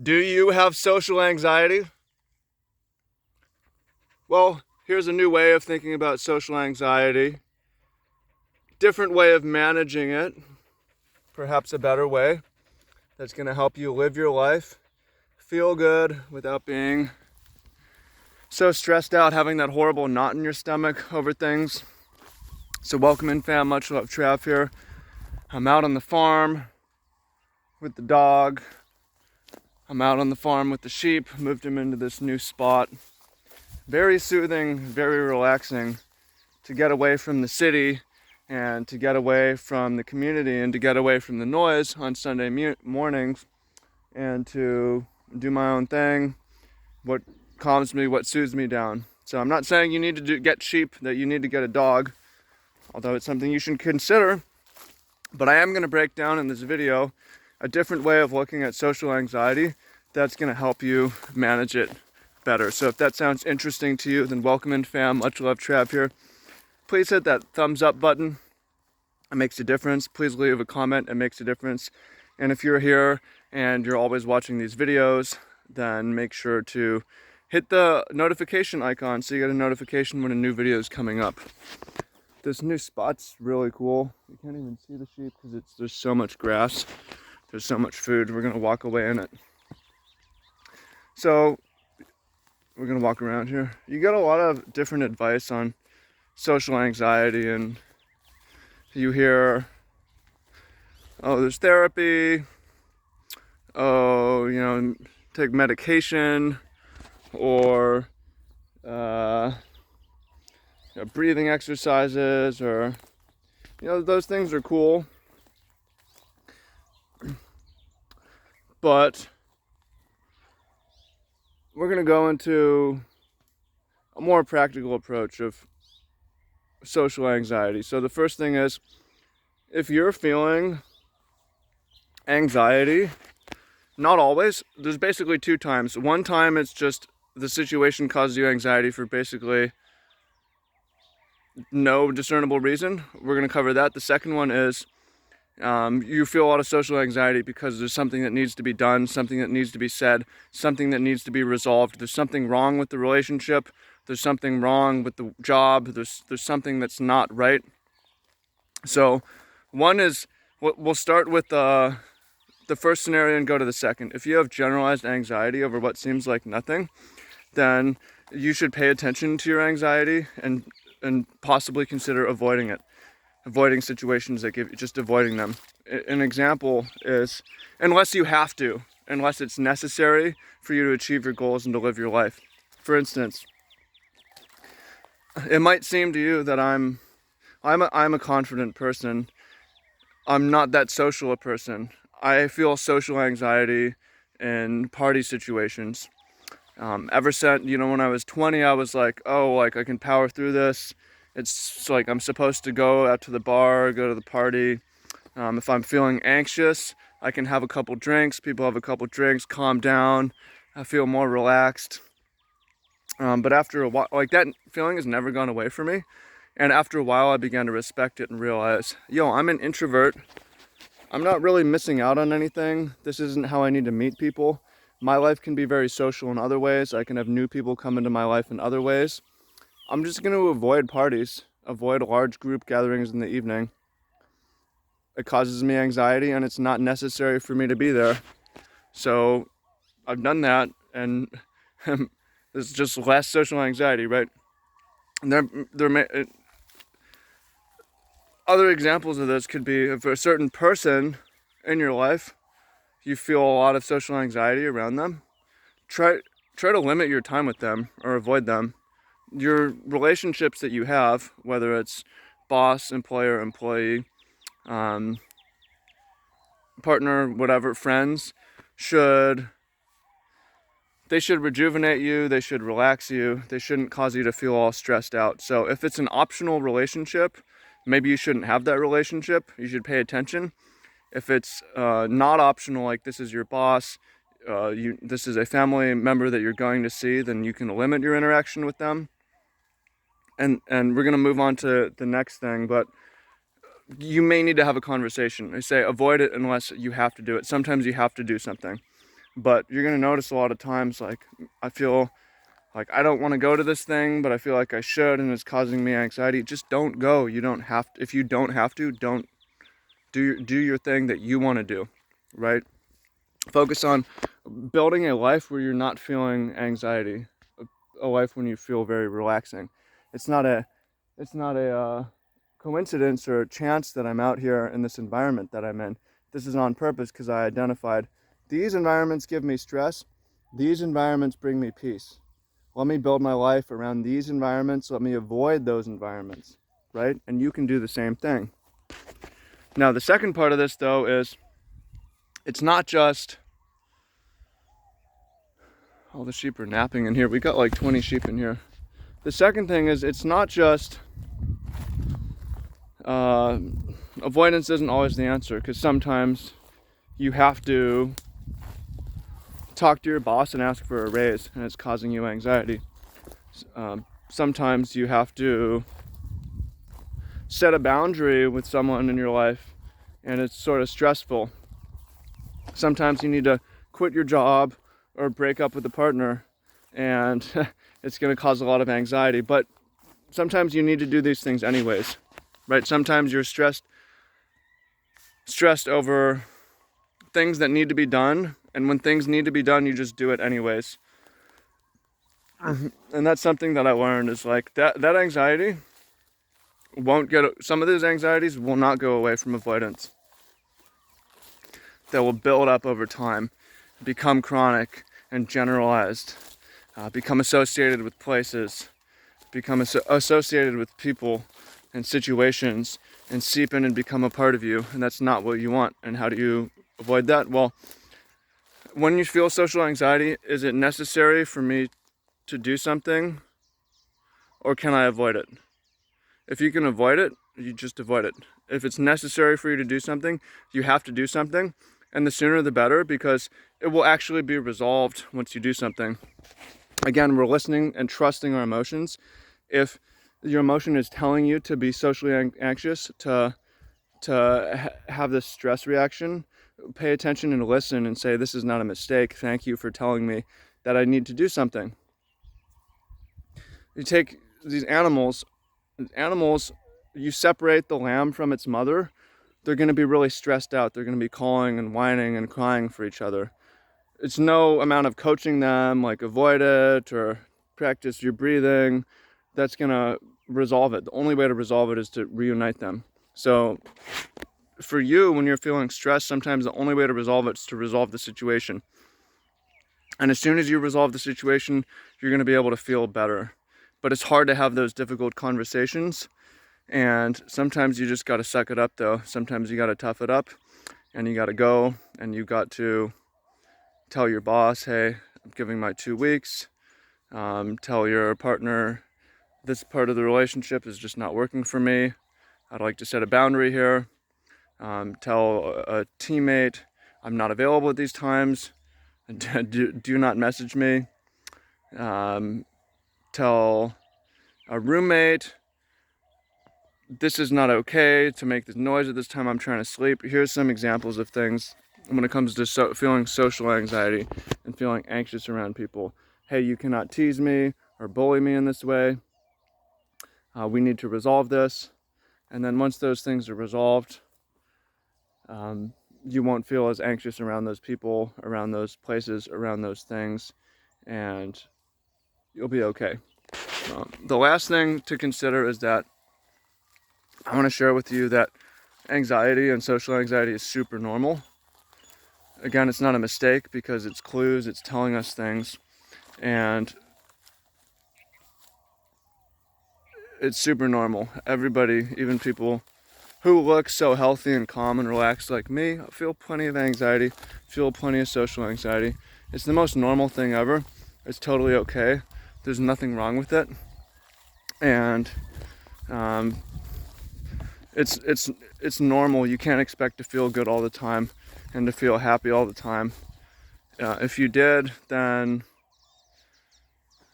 Do you have social anxiety? Well, here's a new way of thinking about social anxiety. Different way of managing it. Perhaps a better way that's going to help you live your life, feel good without being so stressed out, having that horrible knot in your stomach over things. So welcome in, fam. Much love, Trav here. I'm out on the farm with the dog. I'm out on the farm with the sheep. Moved him into this new spot. Very soothing, very relaxing to get away from the city and to get away from the community and to get away from the noise on Sunday mornings and to do my own thing, what calms me, what soothes me down. So I'm not saying you need to get sheep, that you need to get a dog, although it's something you should consider. But I am going to break down in this video a different way of looking at social anxiety that's going to help you manage it better. So if that sounds interesting to you, then welcome in, fam. Much love, Trav here. Please hit that thumbs up button. It makes a difference. Please leave a comment. It makes a difference. And if you're here and you're always watching these videos, then make sure to hit the notification icon so you get a notification when a new video is coming up. This new spot's really cool. You can't even see the sheep because there's so much grass. There's so much food. We're gonna walk away in it. So we're gonna walk around here. You get a lot of different advice on social anxiety, and you hear, oh, there's therapy, oh, take medication, or breathing exercises, or those things are cool, but we're gonna go into a more practical approach of social anxiety. So the first thing is, if you're feeling anxiety, not always, there's basically two times. One time it's just the situation causes you anxiety for basically no discernible reason. We're going to cover that. The second one is you feel a lot of social anxiety because there's something that needs to be done, something that needs to be said, something that needs to be resolved. There's something wrong with the relationship. There's something wrong with the job. There's something that's not right. So one is, we'll start with the first scenario and go to the second. If you have generalized anxiety over what seems like nothing, then you should pay attention to your anxiety and possibly consider avoiding it. Avoiding situations that just avoiding them. An example is, unless you have to, unless it's necessary for you to achieve your goals and to live your life. For instance, it might seem to you that I'm a confident person. I'm not that social a person. I feel social anxiety in party situations. Ever since, when I was 20, I was like, oh, like I can power through this. It's like I'm supposed to go out to the bar, go to the party. If I'm feeling anxious, I can have a couple drinks. People have a couple drinks, calm down. I feel more relaxed. But after a while, like that feeling has never gone away from me. And after a while, I began to respect it and realize, I'm an introvert. I'm not really missing out on anything. This isn't how I need to meet people. My life can be very social in other ways. I can have new people come into my life in other ways. I'm just going to avoid parties, avoid large group gatherings in the evening. It causes me anxiety and it's not necessary for me to be there. So I've done that, and there's just less social anxiety, right? And other examples of this could be if a certain person in your life, you feel a lot of social anxiety around them, try to limit your time with them or avoid them. Your relationships that you have, whether it's boss, employer, employee, partner, whatever, friends, should rejuvenate you, they should relax you, they shouldn't cause you to feel all stressed out. So if it's an optional relationship, maybe you shouldn't have that relationship. You should pay attention. If it's not optional, like this is your boss, this is a family member that you're going to see, then you can limit your interaction with them. And we're going to move on to the next thing, but you may need to have a conversation. I say avoid it unless you have to do it. Sometimes you have to do something. But you're going to notice a lot of times, like, I feel like I don't want to go to this thing, but I feel like I should, and it's causing me anxiety. Just don't go. You don't have to. If you don't have to, don't do your thing that you want to do, right? Focus on building a life where you're not feeling anxiety, a life when you feel very relaxing. It's not a coincidence or a chance that I'm out here in this environment that I'm in. This is on purpose because I identified these environments give me stress. These environments bring me peace. Let me build my life around these environments. Let me avoid those environments, right? And you can do the same thing. Now, the second part of this, though, is it's not just, all the sheep are napping in here. We got like 20 sheep in here. The second thing is it's not just, avoidance isn't always the answer, because sometimes you have to talk to your boss and ask for a raise, and it's causing you anxiety. Sometimes you have to set a boundary with someone in your life, and it's sort of stressful. Sometimes you need to quit your job or break up with a partner, and it's going to cause a lot of anxiety. But sometimes you need to do these things anyways, right? Sometimes you're stressed over things that need to be done, and when things need to be done, you just do it anyways. And that's something that I learned, is like that anxiety won't get, some of those anxieties will not go away from avoidance. They will build up over time, become chronic and generalized, become associated with places, become associated with people and situations, and seep in and become a part of you. And that's not what you want. And how do you avoid that? Well, when you feel social anxiety, is it necessary for me to do something, or can I avoid it? If you can avoid it, you just avoid it. If it's necessary for you to do something, you have to do something. And the sooner the better, because it will actually be resolved once you do something. Again, we're listening and trusting our emotions. If your emotion is telling you to be socially anxious, to have this stress reaction, pay attention and listen and say, this is not a mistake. Thank you for telling me that I need to do something. You take these animals, you separate the lamb from its mother, they're going to be really stressed out. They're going to be calling and whining and crying for each other. It's no amount of coaching them, like avoid it or practice your breathing, that's going to resolve it. The only way to resolve it is to reunite them. So for you, when you're feeling stressed, sometimes the only way to resolve it is to resolve the situation. And as soon as you resolve the situation, you're going to be able to feel better. But it's hard to have those difficult conversations. And sometimes you just got to suck it up, though. Sometimes you got to tough it up, and you got to go, and you got to tell your boss, hey, I'm giving my 2 weeks. Tell your partner, this part of the relationship is just not working for me. I'd like to set a boundary here. Tell a teammate, I'm not available at these times. Do not message me. Tell a roommate, this is not okay to make this noise at this time, I'm trying to sleep. Here's some examples of things when it comes to feeling social anxiety and feeling anxious around people. Hey, you cannot tease me or bully me in this way. We need to resolve this. And then once those things are resolved, you won't feel as anxious around those people, around those places, around those things, and you'll be okay. The last thing to consider is that I want to share with you that anxiety and social anxiety is super normal. Again, it's not a mistake because it's clues, it's telling us things, and it's super normal. Everybody, even people who look so healthy and calm and relaxed like me, feel plenty of anxiety, feel plenty of social anxiety. It's the most normal thing ever. It's totally okay. There's nothing wrong with it. And it's normal. You can't expect to feel good all the time and to feel happy all the time. If you did, then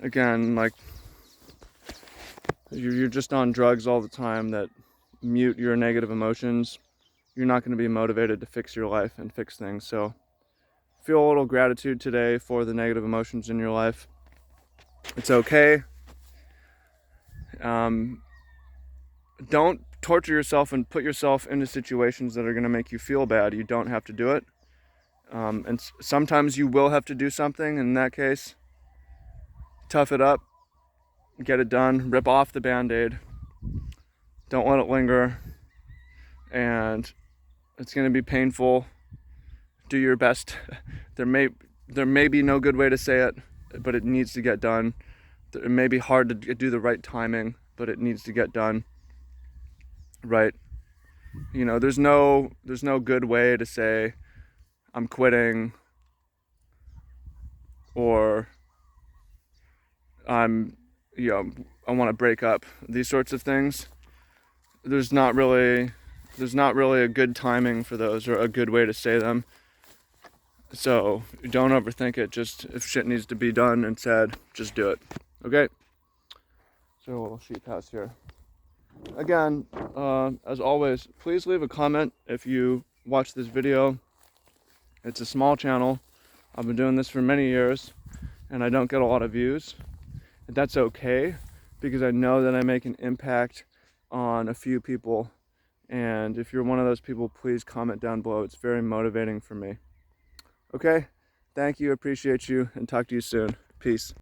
again, like you're just on drugs all the time that mute your negative emotions. You're not going to be motivated to fix your life and fix things. So feel a little gratitude today for the negative emotions in your life. It's okay. Don't torture yourself and put yourself into situations that are going to make you feel bad. You don't have to do it. And sometimes you will have to do something. In that case, tough it up, get it done, rip off the Band-Aid. Don't let it linger. And it's going to be painful. Do your best. There may be no good way to say it, but it needs to get done. It may be hard to do the right timing, but it needs to get done. Right? You know, there's no good way to say I'm quitting or I want to break up. These sorts of things. There's not really a good timing for those or a good way to say them. So don't overthink it. Just if shit needs to be done and said, just do it. Okay? So a little sheet pass here. Again, as always, please leave a comment if you watch this video. It's a small channel. I've been doing this for many years and I don't get a lot of views. And that's okay because I know that I make an impact on a few people. And if you're one of those people, please comment down below. It's very motivating for me. Okay? Thank you, appreciate you, and talk to you soon. Peace.